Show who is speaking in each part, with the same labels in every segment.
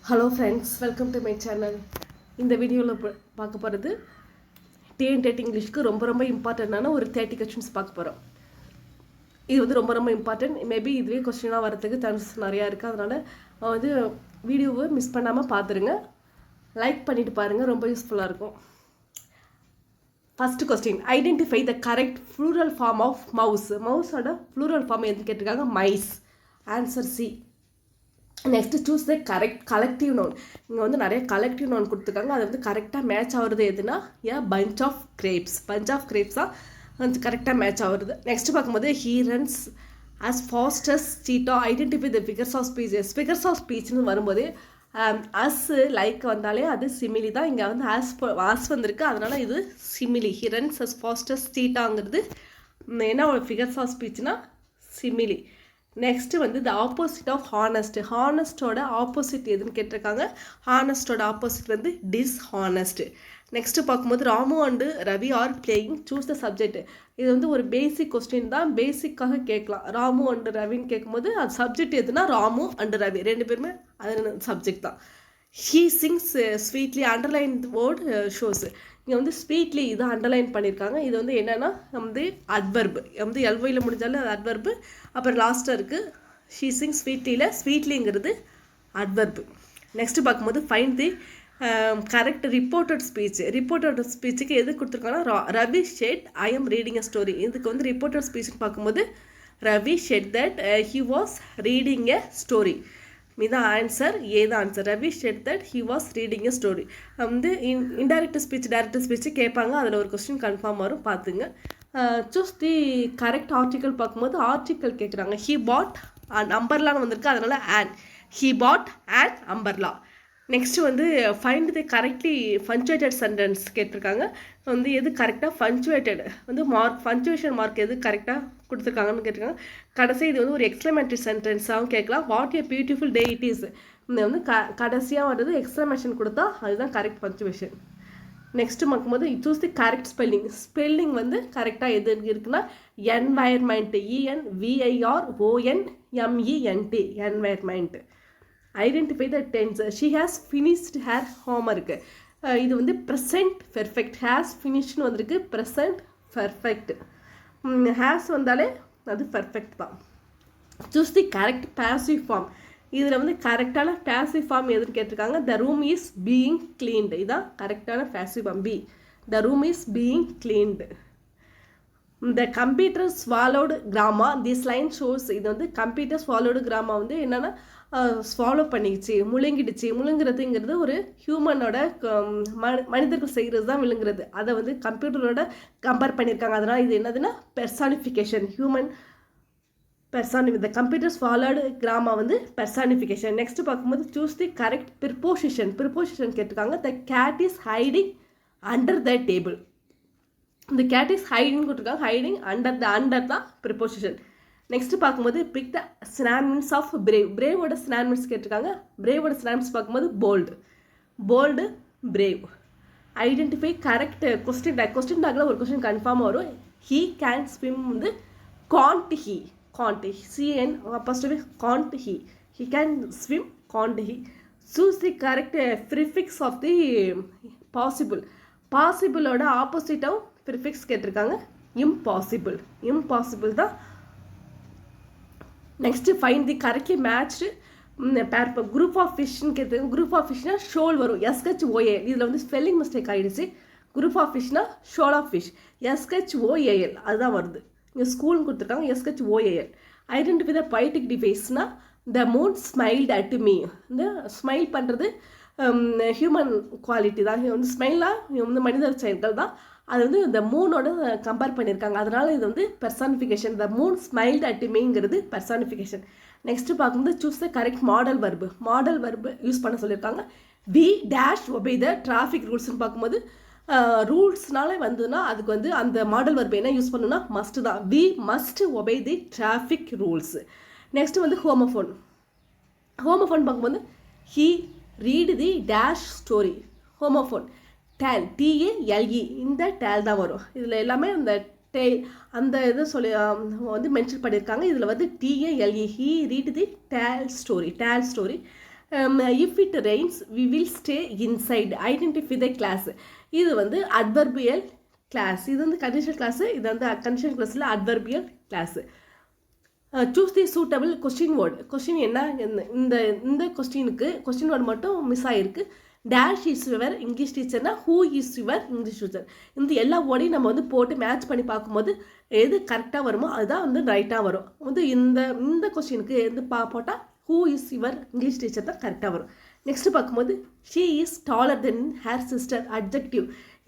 Speaker 1: Hello friends, welcome to my channel. இந்த வீடியோவில் பார்க்க போகிறது டிஎன்டெட் இங்கிலீஷ்க்கு ரொம்ப இம்பார்ட்டண்ட்டான ஒரு 30 கொஸ்டின்ஸ் பார்க்க போகிறோம். இது வந்து ரொம்ப இம்பார்ட்டன்ட். மேபி இதுவே கொஸ்டினாக வரதுக்கு சான்ஸ் நிறையா இருக்குது. அதனால் வீடியோவை மிஸ் பண்ணாமல் பார்த்துருங்க. லைக் பண்ணிவிட்டு பாருங்கள், ரொம்ப யூஸ்ஃபுல்லாக இருக்கும். First question, identify the correct plural form of mouse. மவுஸோட ப்ளூரல் ஃபார்ம் எதுன்னு கேட்டிருக்காங்க? Mice. Answer C. Next choose the correct collective noun. இங்கே வந்து நிறைய கலெக்டிவ் நவுன் கொடுத்துருக்காங்க. அது வந்து கரெக்டாக மேட்ச் ஆகுறது எதுனா bunch of grapes. Bunch of grapes தான் வந்து கரெக்டாக மேட்ச் ஆகுறது. நெக்ஸ்ட்டு பார்க்கும்போது he runs as fast as cheetah. Identify the figures of speeches. Figures of ஸ்பீச்னு வரும்போது அஸ் லைக் வந்தாலே அது சிமிலி தான். இங்கே வந்து ஆஸ் வந்திருக்கு, அதனால் இது simile. He runs as fast as cheetahங்கிறது என்ன ஒரு ஃபிகர்ஸ் ஆஃப் ஸ்பீச்னா சிமிலி. நெக்ஸ்ட்டு வந்து த ஆப்போசிட் ஆஃப் ஹானஸ்ட். ஹானஸ்டோட ஆப்போசிட் எதுன்னு கேட்டிருக்காங்க? ஹானஸ்டோட ஆப்போசிட் வந்து டிஸ்ஹானஸ்ட். நெக்ஸ்ட்டு பார்க்கும்போது Ramu and Ravi are playing, choose the subject. இது வந்து ஒரு பேசிக் கொஸ்டின் தான், பேசிக்காக கேட்கலாம். ராமு அண்டு ரவின்னு கேட்கும்போது அது சப்ஜெக்ட் எதுனா ராமு அண்டு ரவி ரெண்டு பேருமே அது சப்ஜெக்ட் தான். He sings sweetly. Underline word shows. இங்கே வந்து ஸ்வீட்லி இதை அண்டர்லைன் பண்ணியிருக்காங்க. இது வந்து என்னென்னா வந்து அட்வர்பு, வந்து எல்வையில் முடிஞ்சாலும் அது அட்வர்பு. அப்புறம் லாஸ்ட்டாக இருக்குது ஷீ சிங்ஸ் ஸ்வீட்லியில் ஸ்வீட்லிங்கிறது அட்வர்பு. நெக்ஸ்ட்டு பார்க்கும்போது find the correct reported speech. Reported ஸ்பீச்சுக்கு எது கொடுத்துருக்காங்கன்னா Ravi said I am reading a story. இதுக்கு வந்து ரிப்போர்ட்டட் ஸ்பீச்னு பார்க்கும்போது Ravi said that he was reading a story. இதுதான் ஆன்சர், ஏதான் answer. Ravi said that he was reading a story. வந்து இன்டைரக்ட் ஸ்பீச் டைரக்ட் ஸ்பீச்சு கேட்பாங்க, அதில் ஒரு கொஸ்டின் கன்ஃபார்ம் வரும், பார்த்துங்க. சூஸ் தி கரெக்ட் ஆர்டிக்கல் பார்க்கும்போது ஆர்டிக்கல் கேட்குறாங்க. ஹி பாட் அண்ட் அம்பர்லான்னு வந்திருக்கு, அதனால் an. He bought an umbrella. Next வந்து find the correctly punctuated sentence கேட்டிருக்காங்க. வந்து எது கரெக்டாக பஞ்சுவேட்டட் வந்து மார்க், பஞ்சுவேஷன் மார்க் எது கரெக்டாக கொடுத்துருக்காங்கன்னு கேட்டிருக்காங்க. கடைசி இது வந்து ஒரு எக்ஸ்க்ளமேட்டரி சென்டென்ஸாகவும் கேட்கலாம். What a beautiful day it is. இந்த வந்து கடைசியாக வர்றது எக்ஸ்க்ளமேஷன் கொடுத்தா அதுதான் கரெக்ட் பஞ்சுவேஷன். நெக்ஸ்ட்டு பார்க்கும்போது choose the correct spelling. Spelling வந்து கரெக்டாக எது இருக்குன்னா environment. ENVIRONMENT environment. Identify the tense. She has finished her homework. இது வந்து ப்ரெசன்ட் பெர்ஃபெக்ட். ஹேஸ் ஃபினிஷ்னு வந்திருக்கு, ப்ரெசன்ட் பெர்ஃபெக்ட். ஹேஸ் வந்தாலே அது பெர்ஃபெக்ட் தான். Choose the correct passive form. இதில் வந்து கரெக்டான பாசிவ் ஃபார்ம் எதுன்னு கேட்டிருக்காங்க? The room is being cleaned. இதுதான் கரெக்டான passive form. B. The room is being cleaned. The computer swallowed grammar. This line shows. இது வந்து கம்ப்யூட்டர் ஸ்வாலோடு கிராமா வந்து என்னென்னா ஸ்வாலோ பண்ணிடுச்சு, முழுங்கிடுச்சு. முழுங்குறதுங்கிறது ஒரு ஹியூமனோட மனிதர்கள் செய்கிறது தான் விழுங்குறது. அதை வந்து கம்ப்யூட்டரோட கம்பேர் பண்ணியிருக்காங்க. அதனால் இது என்னதுன்னா personification. Human the computer swallowed grammar வந்து பெர்சானிஃபிகேஷன். நெக்ஸ்ட்டு பார்க்கும்போது choose the correct preposition. Preposition கேட்டிருக்காங்க. The cat is hiding under the table. இந்த கேட் இஸ் ஹைடிங் கொடுத்துருக்காங்க. ஹைடிங் அண்டர் தான் ப்ரிப்போசிஷன். நெக்ஸ்ட்டு பார்க்கும்போது pick the synonyms of brave. பிரேவோட synonyms கேட்டிருக்காங்க. பிரேவோட சினானிம்ஸ் பார்க்கும்போது bold brave. Identify correct question டாக்ல ஒரு கொஸ்டின் கன்ஃபார்மாக வரும். ஹீ கேன் ஸ்விம் வந்து can't he. CN apostrophe can't he. He can swim, can't he. Choose the correct prefix of the possible. Possible-ஓட ஆப்போசிட்டாக ப்ரிஃபிக்ஸ் கேட்டிருக்காங்க. இம்பாசிபிள் தான். Next find the correctly matched பேர். இப்போ குரூப் ஆஃப் ஃபிஷ்னு கேட்டிருக்காங்க. Group of ஃபிஷ்னா ஷோல் வரும், SHOAL. இதில் வந்து ஸ்பெல்லிங் மிஸ்டேக் ஆகிடுச்சு. குரூப் ஆஃப் ஃபிஷ்னா ஷோல் ஆஃப் ஃபிஷ், SHOAL அதுதான் வருது. இங்கே ஸ்கூல்னு கொடுத்துருக்காங்க, SHOAL. ஐடென்டிஃபை த பொய்டிக் டிவைஸ்னா the moon smiled at me. இந்த ஸ்மைல் பண்ணுறது ஹியூமன் குவாலிட்டி தான். வந்து ஸ்மைலாக வந்து மனிதர் செயல்கள் தான். அது வந்து இந்த மூனோட கம்பேர் பண்ணியிருக்காங்க. அதனால் இது வந்து personification. The moon smiled at மீங்கிறது பெர்சானிஃபிகேஷன். நெக்ஸ்ட்டு பார்க்கும்போது choose the correct modal verb. Modal verb use பண்ண சொல்லியிருக்காங்க. We dash obey the traffic ரூல்ஸ்னு பார்க்கும்போது ரூல்ஸ்னாலே வந்ததுன்னா அதுக்கு வந்து அந்த மாடல் வர்பு என்ன யூஸ் பண்ணணும்னா மஸ்ட் தான். We must obey the traffic rules. Next வந்து ஹோமோஃபோன் பார்க்கும்போது he read the dash story. Homophone tale, TALE. இந்த டேல் தான் வரும். இதில் எல்லாமே அந்த டெய்ல் அந்த இது சொல்லி வந்து மென்ஷன் பண்ணியிருக்காங்க. இதில் வந்து TALE. He read the tale story. If it rains we will stay inside. Identify the clause. இது வந்து அட்வர்பியல் கிளாஸ். இது வந்து கண்டிஷனல் கிளாஸு. இது வந்து கண்டிஷனல் கிளாஸில் adverbial clause. Choose the suitable question word. Question என்ன, இந்த இந்த கொஸ்டின் வேர்டு மட்டும் மிஸ் ஆகிருக்கு. டேஷ் இஸ் யுவர் இங்கிலீஷ் டீச்சர்னா who is your English teacher. இந்த எல்லா வேர்டையும் நம்ம வந்து போட்டு மேட்ச் பண்ணி பார்க்கும்போது எது கரெக்டாக வருமோ அதுதான் வந்து ரைட்டாக வரும். வந்து இந்த கொஸ்டினுக்கு எது போட்டால் who is your English teacher தான் கரெக்டாக வரும். நெக்ஸ்ட் பார்க்கும்போது she is taller than her sister. Adjective.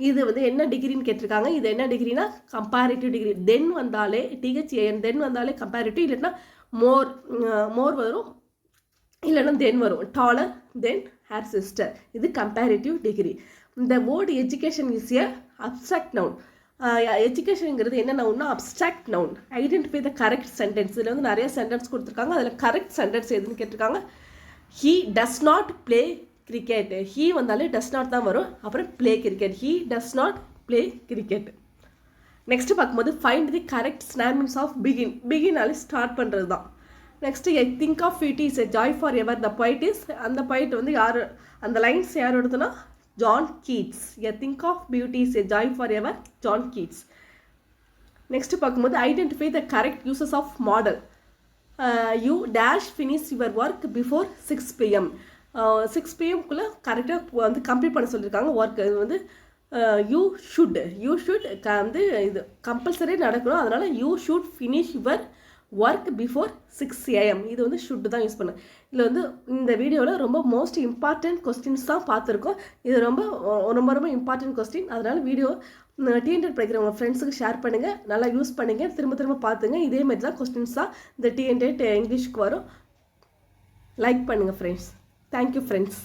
Speaker 1: இது வந்து என்ன டிகிரின்னு கேட்டிருக்காங்க. இது என்ன டிகிரினா கம்பேரிட்டிவ் டிகிரி. தென் வந்தாலே THAN தென் வந்தாலே கம்பேரிட்டிவ், இல்லைன்னா மோர் வரும், இல்லைன்னா தென் வரும். டாலர் தென் ஹேர் சிஸ்டர், இது கம்பேரிட்டிவ் டிகிரி. இந்த word education is a abstract noun. எஜுகேஷனுங்கிறது என்ன நவுன்னா abstract noun. Identify the correct sentence. இதில் வந்து நிறைய சென்டென்ஸ் கொடுத்துருக்காங்க. அதில் கரெக்ட் சென்டென்ஸ் எதுன்னு கேட்டிருக்காங்க. He does not play cricket. He வந்தாலே டஸ் நாட் தான் வரும். அப்புறம் play cricket. He does not play cricket. Next பார்க்கும்போது find the correct synonyms of begin. பிகினாலே ஸ்டார்ட் பண்ணுறது தான். Next a thing of beauty is a joy forever. The poet is, அந்த poet வந்து யார், அந்த லைன்ஸ் யார் எடுத்தோன்னா John Keats. A thing of beauty is a joy forever, John Keats. Next பார்க்கும்போது identify the correct uses of modal. You dash finish your work before 6 PM. 6 PM கரெக்டாக வந்து complete பண்ண சொல்லியிருக்காங்க ஒர்க். இது வந்து you should வந்து இது compulsory நடக்கணும். அதனால் you should finish your work before 6 AM. இது வந்து ஷுட் தான் யூஸ் பண்ணேன். இதில் வந்து இந்த வீடியோவில் ரொம்ப மோஸ்ட் இம்பார்ட்டன்ட் கொஸ்டின்ஸ் தான் பார்த்துருக்கோம். இது ரொம்ப ரொம்ப இம்பார்ட்டன்ட் கொஸ்டின். அதனால் வீடியோ டிஎன்டெட் படிக்கிற உங்கள் ஃப்ரெண்ட்ஸுக்கு ஷேர் பண்ணுங்கள், நல்லா யூஸ் பண்ணுங்கள், திரும்ப பார்த்துங்க. இதே மாதிரி தான் கொஸ்டின்ஸ் தான் இந்த டிஎன்டெட் இங்கிலீஷ்க்கு வரும். லைக் பண்ணுங்கள் ஃப்ரெண்ட்ஸ். Thank you friends.